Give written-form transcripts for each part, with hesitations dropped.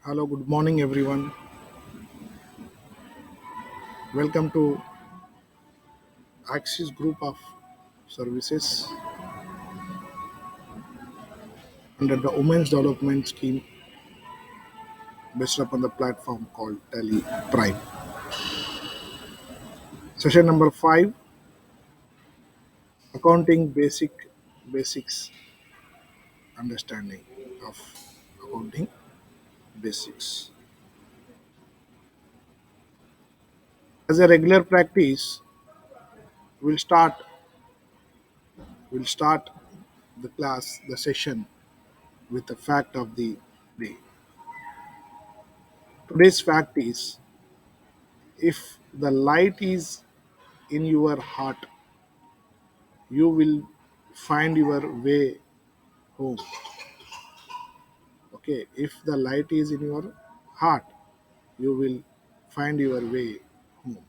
Hello, good morning, everyone. Welcome to Axis Group of Services under the Women's Development Scheme based upon the platform called Tele Prime. Session number 5, Accounting Basics Understanding of Accounting Basics. As a regular practice, we'll start we'll start the session with the fact of the day. Today's fact is, if the light is in your heart, you will find your way home. Okay, if the light is in your heart, you will find your way home.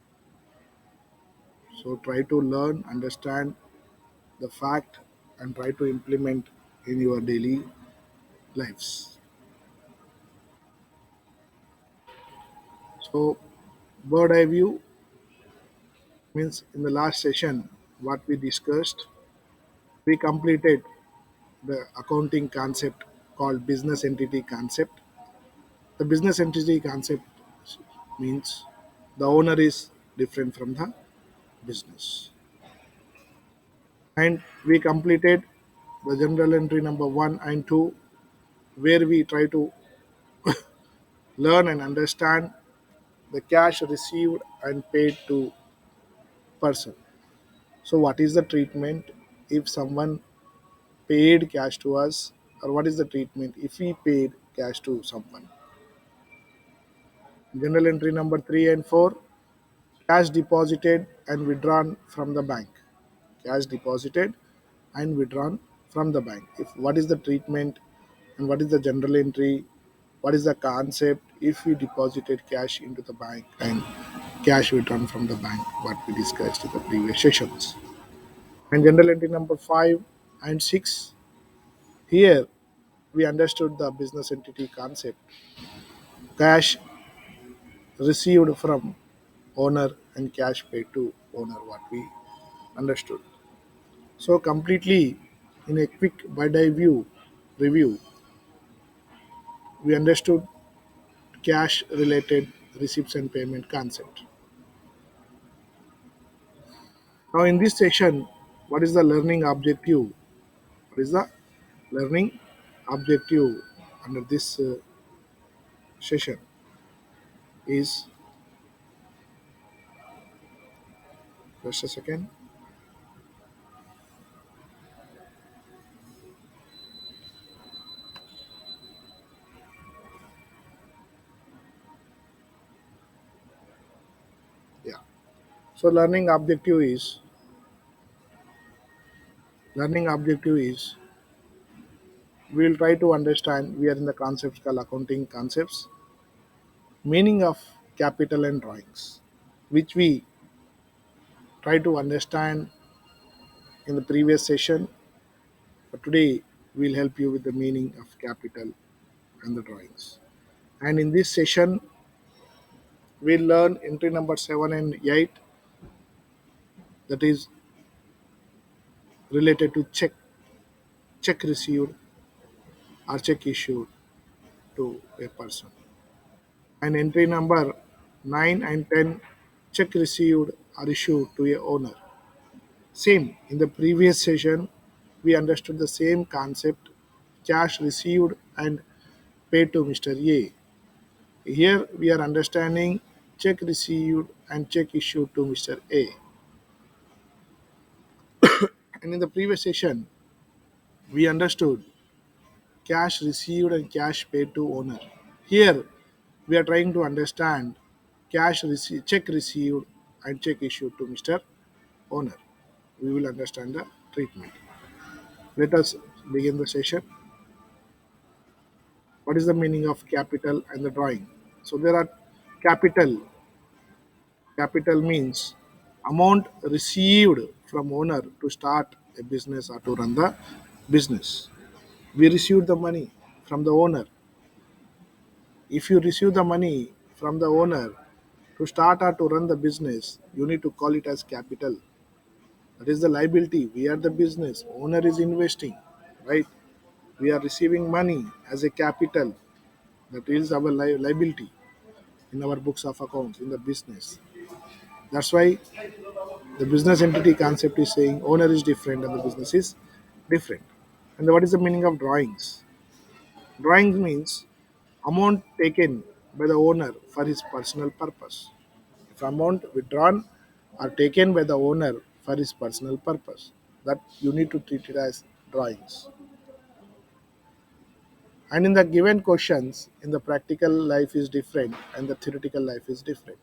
So try to learn, understand the fact, and try to implement in your daily lives. So, bird eye view means in the last session, what we discussed, we completed the accounting concept called business entity concept. The business entity concept means the owner is different from the business. And we completed the general entry number 1 and 2, where we try to learn and understand the cash received and paid to person. So what is the treatment if someone paid cash to us, or what is the treatment if we paid cash to someone? General entry number 3 and 4, cash deposited and withdrawn from the bank. Cash deposited and withdrawn from the bank. If what is the treatment and what is the general entry, what is the concept if we deposited cash into the bank and cash withdrawn from the bank, what we discussed in the previous sessions. And general entry number 5 and 6, here we understood the business entity concept, cash received from owner and cash paid to owner, what we understood. So completely in a quick bird eye view review, we understood cash related receipts and payment concept. Now in this session, what is the learning objective? What is the learning objective under this session is, just a second. Yeah. So learning objective is we will try to understand, we are in the concepts called accounting concepts, meaning of capital and drawings, which we try to understand in the previous session. But today we'll help you with the meaning of capital and the drawings. And in this session, we'll learn entry number 7 and 8, that is related to check received or check issued to a person. And entry number 9 and 10, check received or issued to a owner. Same, in the previous session, we understood the same concept, cash received and paid to Mr. A. Here we are understanding check received and check issued to Mr. A. And in the previous session, we understood cash received and cash paid to owner. Here we are trying to understand check received and check issued to Mr. Owner. We will understand the treatment. Let us begin the session. What is the meaning of capital and the drawing? So there are capital. Capital means amount received from owner to start a business or to run the business. We received the money from the owner If you receive the money from the owner to start or to run the business, you need to call it as capital. That is the liability. We are the business. Owner is investing, right? We are receiving money as a capital. That is our liability in our books of accounts in the business. That's why the business entity concept is saying owner is different and the business is different. And what is the meaning of drawings? Drawings means amount taken by the owner for his personal purpose. If amount withdrawn or taken by the owner for his personal purpose, that you need to treat it as drawings. And in the given questions, in the practical life is different and the theoretical life is different.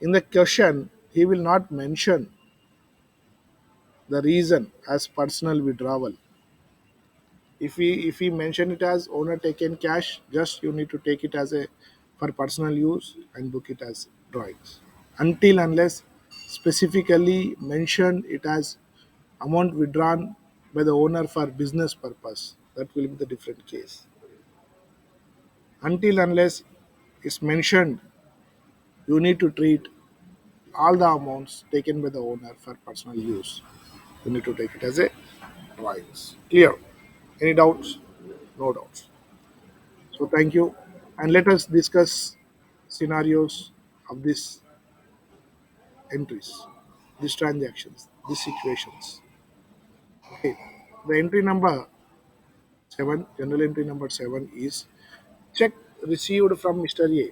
In the question, he will not mention the reason as personal withdrawal. If we mention it as owner taken cash, just you need to take it as a for personal use and book it as drawings. Until unless specifically mention it as amount withdrawn by the owner for business purpose, that will be the different case. Until unless it's mentioned, you need to treat all the amounts taken by the owner for personal use. You need to take it as a drawings. Clear? Any doubts? No doubts. So thank you. And let us discuss scenarios of these entries, these transactions, these situations. Okay. The entry number 7, general entry number 7 is check received from Mr. A.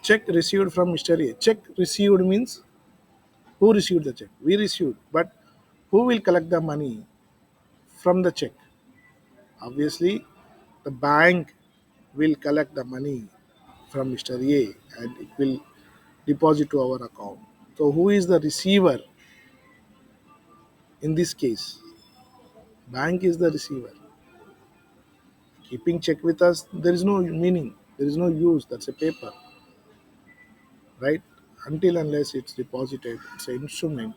Check received from Mr. A. Check received means who received the check? We received. But who will collect the money from the check? Obviously, the bank will collect the money from Mr. A and it will deposit to our account. So, who is the receiver in this case? Bank is the receiver. Keeping check with us, there is no meaning, there is no use. That's a paper, right? Until unless it's deposited, it's an instrument.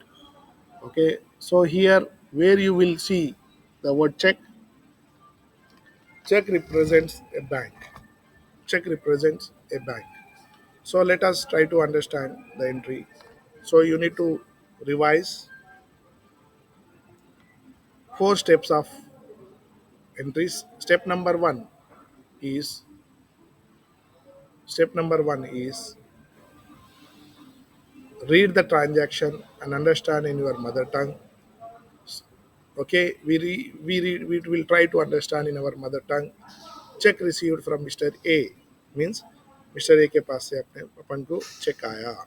Okay, so here where you will see the word check, check represents a bank. Check represents a bank. So let us try to understand the entry. So you need to revise four steps of entries. Is step number one is read the transaction and understand in your mother tongue. Okay, we will try to understand in our mother tongue. Check received from Mr. A means Mr. A के पास से अपने अपन को check आया.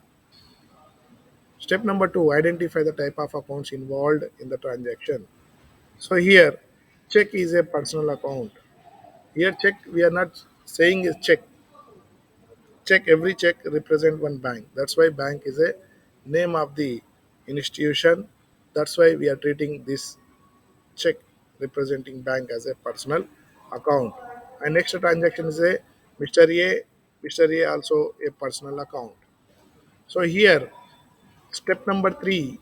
Step number two, identify the type of accounts involved in the transaction. So here, check is a personal account. Here, check we are not saying is check. Check, every check represent one bank. That's why bank is a name of the institution. That's why we are treating this check representing bank as a personal account. And next transaction is a Mr. A. Mr. A also a personal account. So here, step number three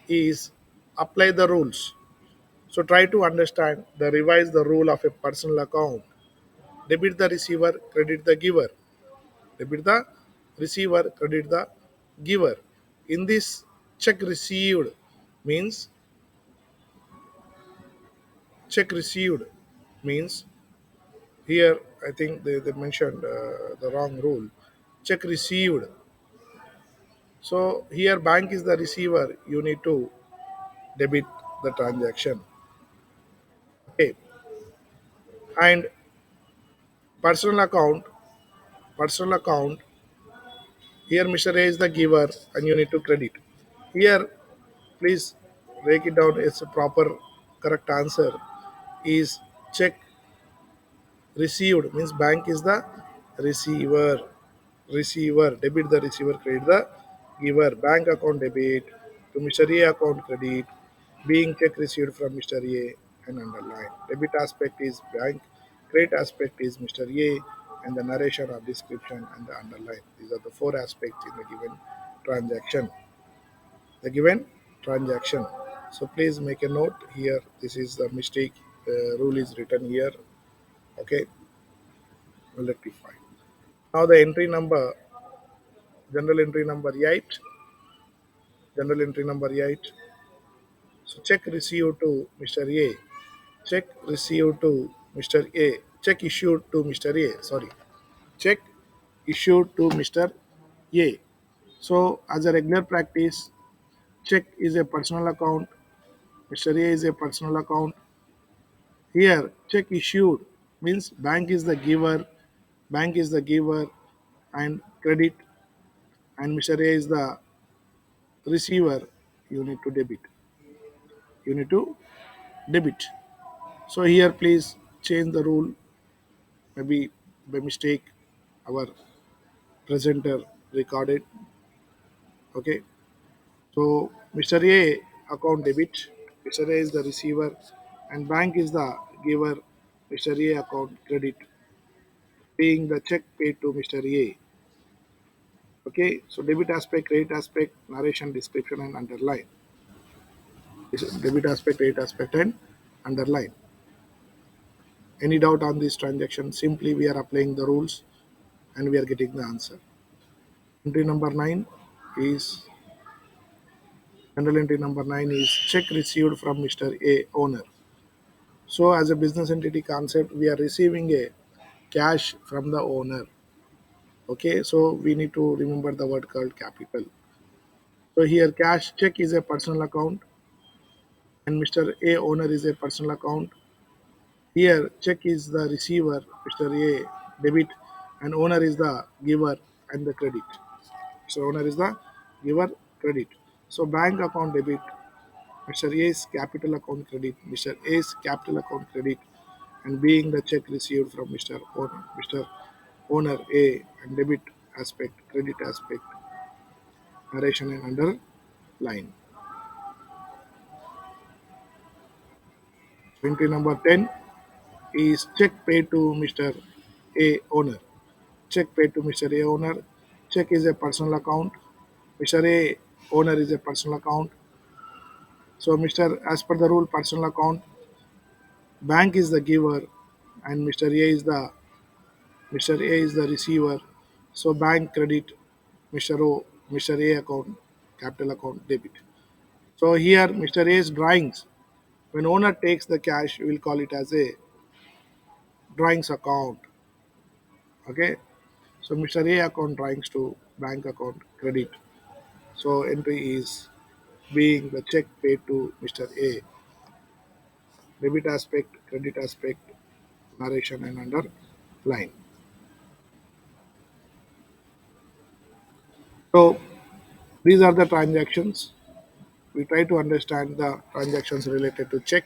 is apply the rules. So try to understand the revise the rule of a personal account. Debit the receiver, credit the giver. Debit the receiver, credit the giver. In this check received means check received means here I think they mentioned the wrong rule. Check received. So here bank is the receiver. You need to debit the transaction. Okay. And personal account, personal account. Here Mr. A is the giver and you need to credit. Here please break it down. It's a proper correct answer is check received means bank is the receiver. Receiver debit the receiver, credit the giver. Bank account debit to Mr. A account credit, being check received from Mr. A and underline. Debit aspect is bank, credit aspect is Mr. A, and the narration or description and the underline. These are the four aspects in the given transaction. The given transaction. So please make a note here. This is the mistake. Rule is written here. Okay. rectified. Now the entry number, general entry number 8, general entry number 8. So check received to Mr. A. Check received to Mr. A. Check issued to Mr. A. Sorry. Check issued to Mr. A. So as a regular practice, check is a personal account. Mr. A is a personal account. Here, check issued means bank is the giver, and credit, and Mr. A is the receiver. You need to debit. You need to debit. So here, please change the rule. Maybe by mistake, our presenter recorded. Okay. So Mr. A account debit. Mr. A is the receiver, and bank is the giver. Mr. A account credit, paying the check paid to Mr. A. Okay, so debit aspect, credit aspect, narration, description, and underline. This is debit aspect, credit aspect, and underline. Any doubt on this transaction? Simply we are applying the rules and we are getting the answer. Entry number 9 is general entry number 9 is check received from Mr. A owner. So as a business entity concept, we are receiving a cash from the owner. Okay, so we need to remember the word called capital. So here cash check is a personal account and Mr. A owner is a personal account. Here, check is the receiver, Mr. A, debit, and owner is the giver and the credit. So, owner is the giver, credit. So, bank account debit, Mr. A's capital account credit, Mr. A's capital account credit, and being the check received from Mr. Owner A, and debit aspect, credit aspect, narration and underline. Entry number 10 is check paid to Mr. A owner. Check paid to Mr. A owner. Check is a personal account. Mr. A owner is a personal account. So Mr. As per the rule, personal account, bank is the giver, and Mr. A is the receiver. So bank credit, Mr. A account, capital account debit. So here Mr. A's drawings. When owner takes the cash, we will call it as a drawings account. Okay. So Mr. A account drawings to bank account credit. So entry is being the check paid to Mr. A, debit aspect, credit aspect, narration and underline. So these are the transactions. We try to understand the transactions related to check.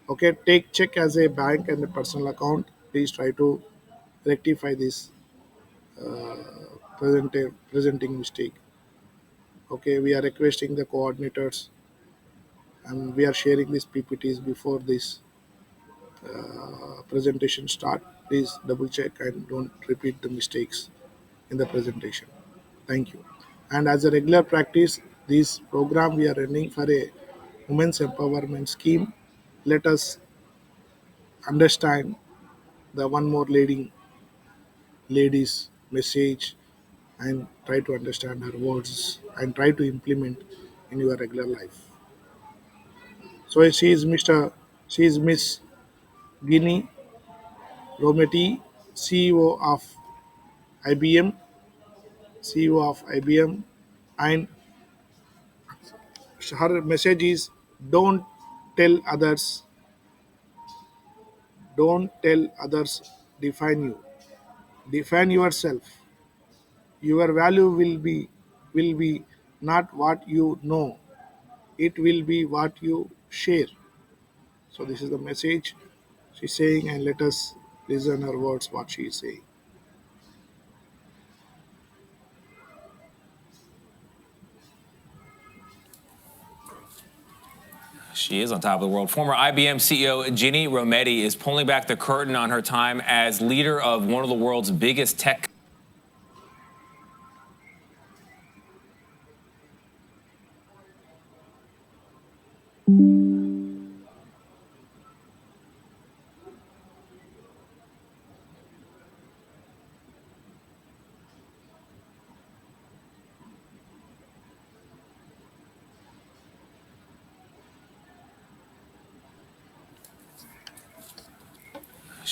Okay, take check as a bank and a personal account. Please try to rectify this presenting mistake. Okay, we are requesting the coordinators and we are sharing these PPTs before this presentation start. Please double check and don't repeat the mistakes in the presentation. Thank you. And as a regular practice, this program we are running for a women's empowerment scheme. Let us understand the one more lady's message and try to understand her words and try to implement in your regular life. So she is Miss Guinea Rometti, CEO of IBM, CEO of IBM, and her message is don't tell others, don't tell others define you. Define yourself. Your value will be not what you know. It will be what you share. So this is the message she's saying, and let us listen her words what she is saying. She is on top of the world. Former IBM CEO Ginny Rometty is pulling back the curtain on her time as leader of one of the world's biggest tech.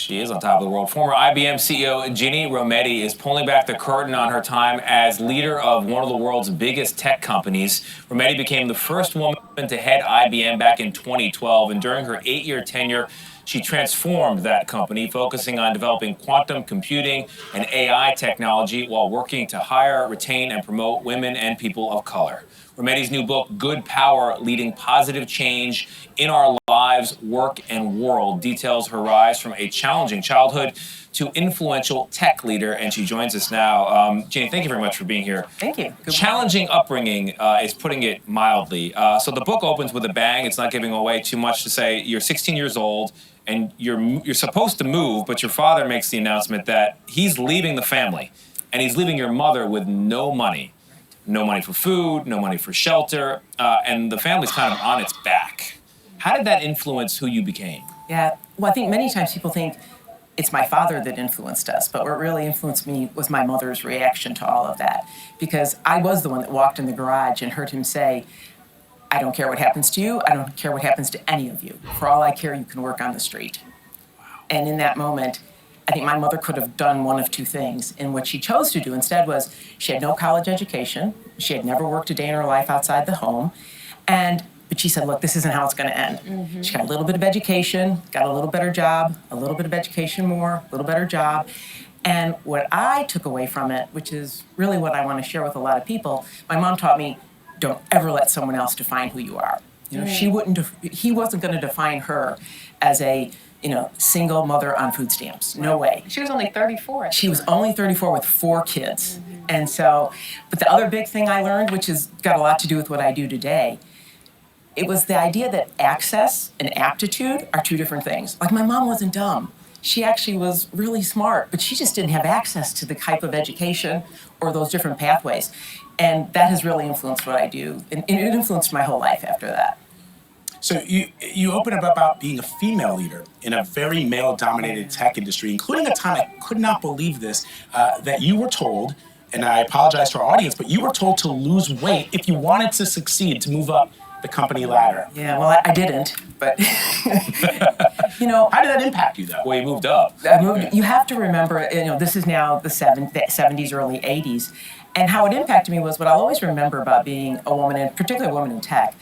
She is on top of the world. Former IBM CEO Ginny Rometty is pulling back the curtain on her time as leader of one of the world's biggest tech companies. Rometty became the first woman to head IBM back in 2012, and during her 8-year tenure, she transformed that company, focusing on developing quantum computing and AI technology while working to hire, retain, and promote women and people of color. Rometty's new book, Good Power, Leading Positive Change in Our Lives, Work, and World, details her rise from a challenging childhood to influential tech leader, and she joins us now. Ginny, thank you very much for being here. Thank you. Challenging upbringing is putting it mildly. So the book opens with a bang. It's not giving away too much to say you're 16 years old and you're supposed to move, but your father makes the announcement that he's leaving the family, and he's leaving your mother with no money. No money for food, no money for shelter, and the family's kind of on its back. How did that influence who you became? Yeah, well, I think many times people think it's my father that influenced us, but what really influenced me was my mother's reaction to all of that. Because I was the one that walked in the garage and heard him say, I don't care what happens to you, I don't care what happens to any of you. For all I care, you can work on the street. And in that moment, I think my mother could have done one of two things. And what she chose to do instead was she had no college education. She had never worked a day in her life outside the home. But she said, look, this isn't how it's going to end. Mm-hmm. She got a little bit of education, got a little better job, a little bit of education more, a little better job. And what I took away from it, which is really what I want to share with a lot of people, my mom taught me, don't ever let someone else define who you are. You know, he wasn't going to define her as a single mother on food stamps. No way. She was only 34. She was only 34 with 4 kids. Mm-hmm. And so, but the other big thing I learned, which has got a lot to do with what I do today, it was the idea that access and aptitude are two different things. Like my mom wasn't dumb. She actually was really smart, but she just didn't have access to the type of education or those different pathways. And that has really influenced what I do. And it influenced my whole life after that. So you open up about being a female leader in a very male-dominated tech industry, including a time I could not believe this, that you were told, and I apologize to our audience, but you were told to lose weight if you wanted to succeed, to move up the company ladder. Yeah, well, I didn't, but How did that impact you, though? Well, you moved up. I moved. You have to remember, this is now the 70s, early 80s, and how it impacted me was what I'll always remember about being a woman, and particularly a woman in tech,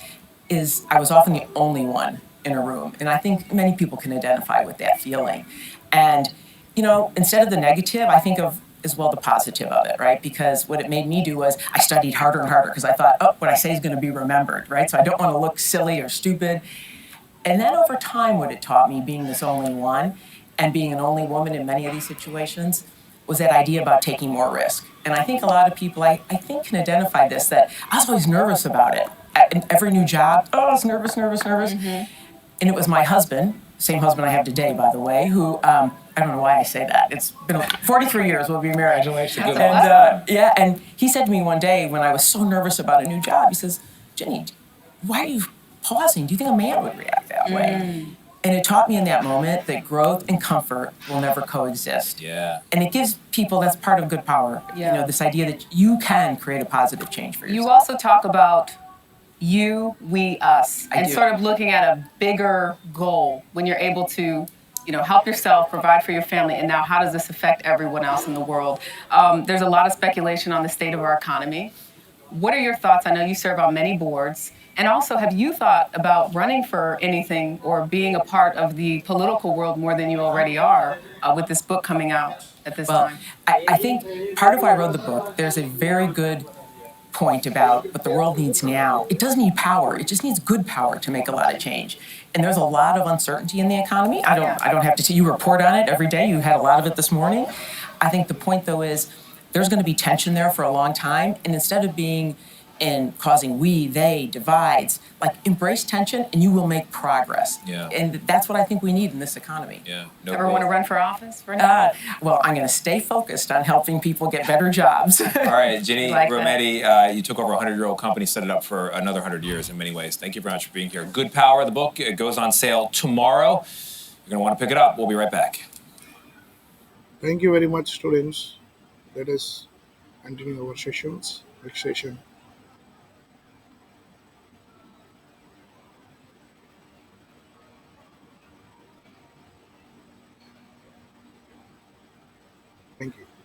is I was often the only one in a room. And I think many people can identify with that feeling. And, instead of the negative, I think of as well the positive of it, right? Because what it made me do was I studied harder and harder because I thought, what I say is going to be remembered, right? So I don't want to look silly or stupid. And then over time, what it taught me, being this only one and being an only woman in many of these situations, was that idea about taking more risk. And I think a lot of people, I think, can identify this, that I was always nervous about it. In every new job, I was nervous. Mm-hmm. And it was my husband, same husband I have today, by the way, who, I don't know why I say that. It's been 43 years we'll be married. Congratulations. And he said to me one day when I was so nervous about a new job, he says, Jenny, why are you pausing? Do you think a man would react that way? And it taught me in that moment that growth and comfort will never coexist. Yeah. And it gives people, that's part of good power, this idea that you can create a positive change for yourself. You also talk about you, we, us, and do. sort of looking at a bigger goal when you're able to, help yourself, provide for your family, and now how does this affect everyone else in the world? There's a lot of speculation on the state of our economy. What are your thoughts? I know you serve on many boards. And also, have you thought about running for anything or being a part of the political world more than you already are with this book coming out at this time? I think part of why I wrote the book, there's a very good point about what the world needs now. It doesn't need power. It just needs good power to make a lot of change. And there's a lot of uncertainty in the economy. I don't have to see you report on it every day. You had a lot of it this morning. I think the point, though, is there's going to be tension there for a long time. And instead of being and causing we, they, divides, like embrace tension and you will make progress. Yeah. And that's what I think we need in this economy. Yeah. Ever want to run for office? Well, I'm going to stay focused on helping people get better jobs. All right, Ginny Like Rometty, you took over a 100-year-old company, set it up for another 100 years in many ways. Thank you very much for being here. Good Power, the book, it goes on sale tomorrow. You're going to want to pick it up. We'll be right back. Thank you very much, students. Let us continue our sessions. Next session. Thank you.